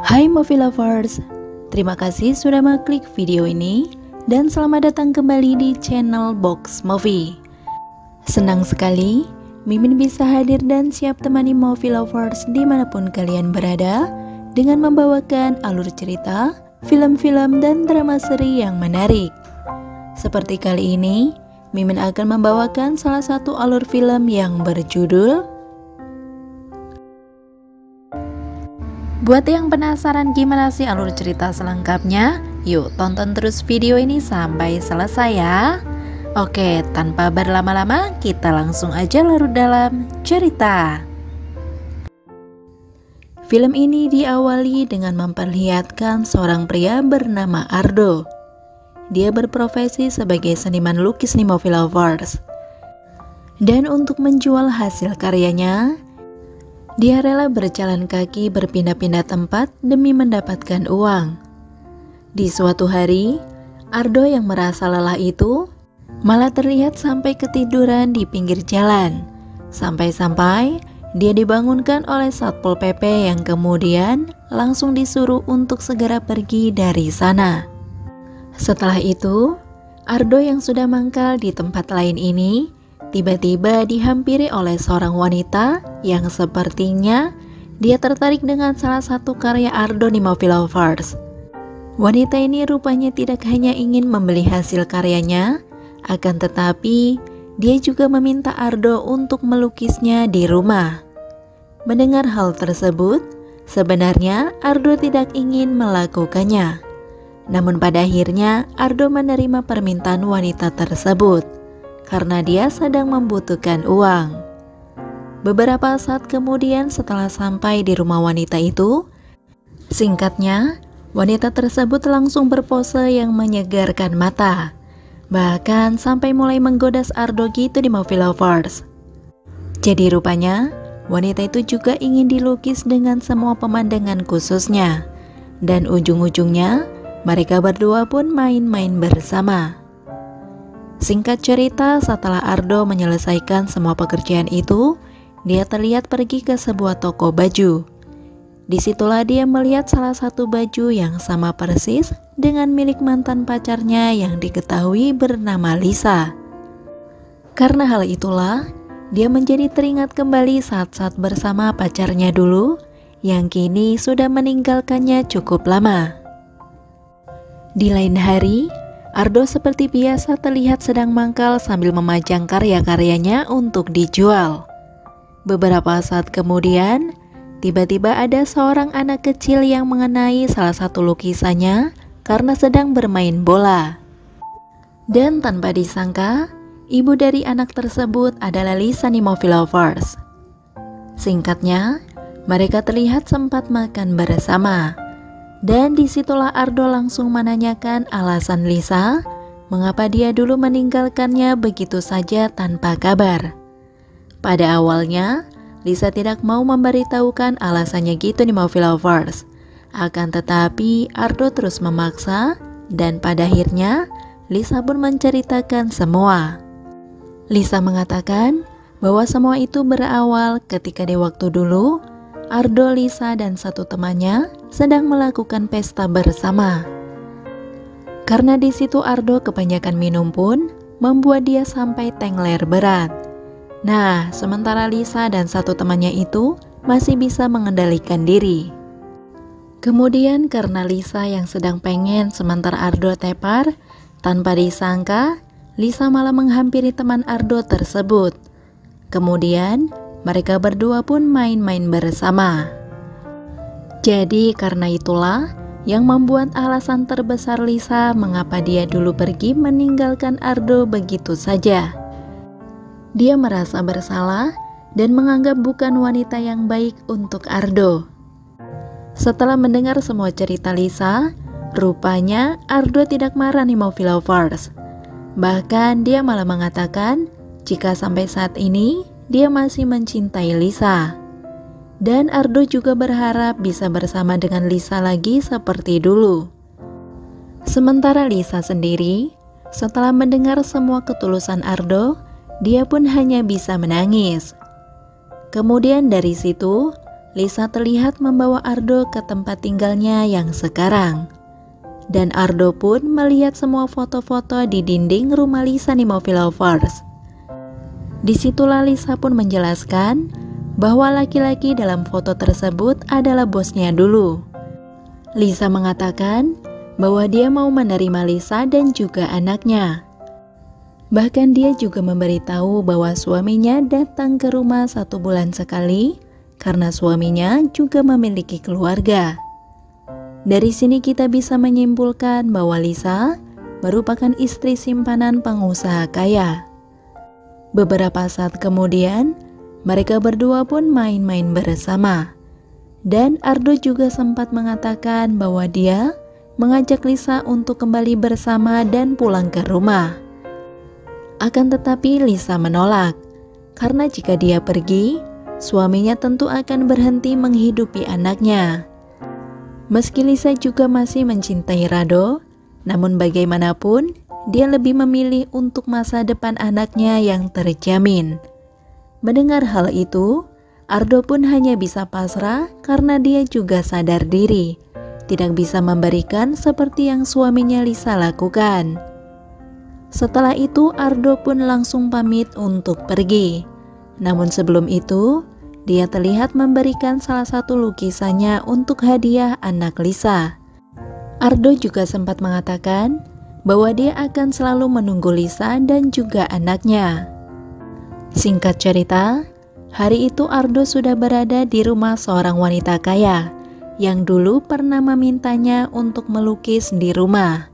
Hai movie lovers, terima kasih sudah mengklik video ini dan selamat datang kembali di channel Box Movie. Senang sekali Mimin bisa hadir dan siap temani movie lovers dimanapun kalian berada dengan membawakan alur cerita, film-film, dan drama seri yang menarik. Seperti kali ini, Mimin akan membawakan salah satu alur film yang berjudul Buat yang penasaran gimana sih alur cerita selengkapnya, yuk tonton terus video ini sampai selesai ya. Oke, tanpa berlama-lama kita langsung aja larut dalam cerita. Film ini diawali dengan memperlihatkan seorang pria bernama Ardo. Dia berprofesi sebagai seniman lukis nih movie lovers. Dan untuk menjual hasil karyanya, dia rela berjalan kaki berpindah-pindah tempat demi mendapatkan uang. Di suatu hari, Ardo yang merasa lelah itu malah terlihat sampai ketiduran di pinggir jalan. Sampai-sampai dia dibangunkan oleh Satpol PP yang kemudian langsung disuruh untuk segera pergi dari sana. Setelah itu, Ardo yang sudah mangkal di tempat lain ini tiba-tiba dihampiri oleh seorang wanita yang sepertinya dia tertarik dengan salah satu karya Ardo nih movie lovers. Wanita ini rupanya tidak hanya ingin membeli hasil karyanya, akan tetapi dia juga meminta Ardo untuk melukisnya di rumah. Mendengar hal tersebut, sebenarnya Ardo tidak ingin melakukannya. Namun pada akhirnya Ardo menerima permintaan wanita tersebut karena dia sedang membutuhkan uang. Beberapa saat kemudian setelah sampai di rumah wanita itu, singkatnya, wanita tersebut langsung berpose yang menyegarkan mata. Bahkan sampai mulai menggoda Ardo gitu di movie lovers. Jadi rupanya, wanita itu juga ingin dilukis dengan semua pemandangan khususnya. Dan ujung-ujungnya, mereka berdua pun main-main bersama. Singkat cerita, setelah Ardo menyelesaikan semua pekerjaan itu, dia terlihat pergi ke sebuah toko baju. Disitulah dia melihat salah satu baju yang sama persis dengan milik mantan pacarnya yang diketahui bernama Lisa. Karena hal itulah, dia menjadi teringat kembali saat-saat bersama pacarnya dulu, yang kini sudah meninggalkannya cukup lama. Di lain hari, Ardo seperti biasa terlihat sedang mangkal sambil memajang karya-karyanya untuk dijual. Beberapa saat kemudian, tiba-tiba ada seorang anak kecil yang mengenai salah satu lukisannya karena sedang bermain bola. Dan tanpa disangka, ibu dari anak tersebut adalah Lisa nih movie lovers. Singkatnya, mereka terlihat sempat makan bersama. Dan disitulah Ardo langsung menanyakan alasan Lisa mengapa dia dulu meninggalkannya begitu saja tanpa kabar. Pada awalnya, Lisa tidak mau memberitahukan alasannya gitu nih movie lovers. Akan tetapi Ardo terus memaksa dan pada akhirnya Lisa pun menceritakan semua. Lisa mengatakan bahwa semua itu berawal ketika di waktu dulu Ardo, Lisa, dan satu temannya sedang melakukan pesta bersama. Karena di situ Ardo kebanyakan minum pun membuat dia sampai tengler berat. Nah, sementara Lisa dan satu temannya itu masih bisa mengendalikan diri. Kemudian karena Lisa yang sedang pengen sementara Ardo tepar, tanpa disangka Lisa malah menghampiri teman Ardo tersebut. Kemudian mereka berdua pun main-main bersama. Jadi karena itulah yang membuat alasan terbesar Lisa mengapa dia dulu pergi meninggalkan Ardo begitu saja. Dia merasa bersalah dan menganggap bukan wanita yang baik untuk Ardo. Setelah mendengar semua cerita Lisa, rupanya Ardo tidak marah nih movie lovers. Bahkan dia malah mengatakan jika sampai saat ini dia masih mencintai Lisa. Dan Ardo juga berharap bisa bersama dengan Lisa lagi seperti dulu. Sementara Lisa sendiri, setelah mendengar semua ketulusan Ardo, dia pun hanya bisa menangis. Kemudian dari situ, Lisa terlihat membawa Ardo ke tempat tinggalnya yang sekarang. Dan Ardo pun melihat semua foto-foto di dinding rumah Lisa Movie Lovers. Disitulah Lisa pun menjelaskan bahwa laki-laki dalam foto tersebut adalah bosnya dulu. Lisa mengatakan bahwa dia mau menerima Lisa dan juga anaknya. Bahkan dia juga memberitahu bahwa suaminya datang ke rumah 1 bulan sekali karena suaminya juga memiliki keluarga. Dari sini kita bisa menyimpulkan bahwa Lisa merupakan istri simpanan pengusaha kaya. Beberapa saat kemudian, mereka berdua pun main-main bersama. Dan Ardo juga sempat mengatakan bahwa dia mengajak Lisa untuk kembali bersama dan pulang ke rumah. Akan tetapi Lisa menolak, karena jika dia pergi, suaminya tentu akan berhenti menghidupi anaknya. Meski Lisa juga masih mencintai Rado, namun bagaimanapun dia lebih memilih untuk masa depan anaknya yang terjamin. Mendengar hal itu, Ardo pun hanya bisa pasrah karena dia juga sadar diri, tidak bisa memberikan seperti yang suaminya Lisa lakukan. Setelah itu Ardo pun langsung pamit untuk pergi. Namun sebelum itu, dia terlihat memberikan salah satu lukisannya untuk hadiah anak Lisa. Ardo juga sempat mengatakan bahwa dia akan selalu menunggu Lisa dan juga anaknya. Singkat cerita, hari itu Ardo sudah berada di rumah seorang wanita kaya yang dulu pernah memintanya untuk melukis di rumah.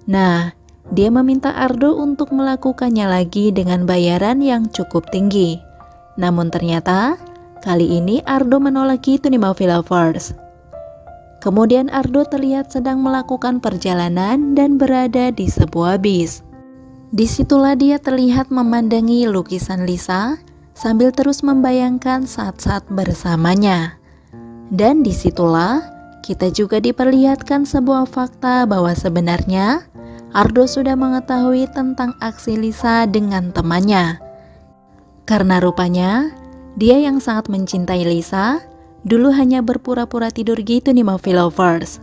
Nah, dia meminta Ardo untuk melakukannya lagi dengan bayaran yang cukup tinggi. Namun ternyata kali ini Ardo menolak itu nih Movie Lovers. Kemudian Ardo terlihat sedang melakukan perjalanan dan berada di sebuah bis. Disitulah dia terlihat memandangi lukisan Lisa sambil terus membayangkan saat-saat bersamanya. Dan disitulah kita juga diperlihatkan sebuah fakta bahwa sebenarnya Ardo sudah mengetahui tentang aksi Lisa dengan temannya. Karena rupanya dia yang sangat mencintai Lisa dulu hanya berpura-pura tidur gitu nih Movie Lovers.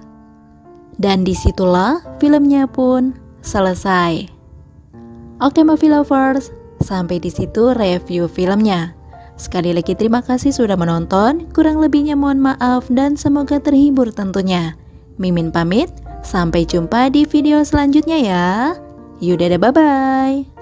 Dan disitulah filmnya pun selesai. Oke Movie Lovers, sampai di situ review filmnya. Sekali lagi terima kasih sudah menonton, kurang lebihnya mohon maaf dan semoga terhibur tentunya. Mimin pamit, sampai jumpa di video selanjutnya ya. Yaudah, bye-bye.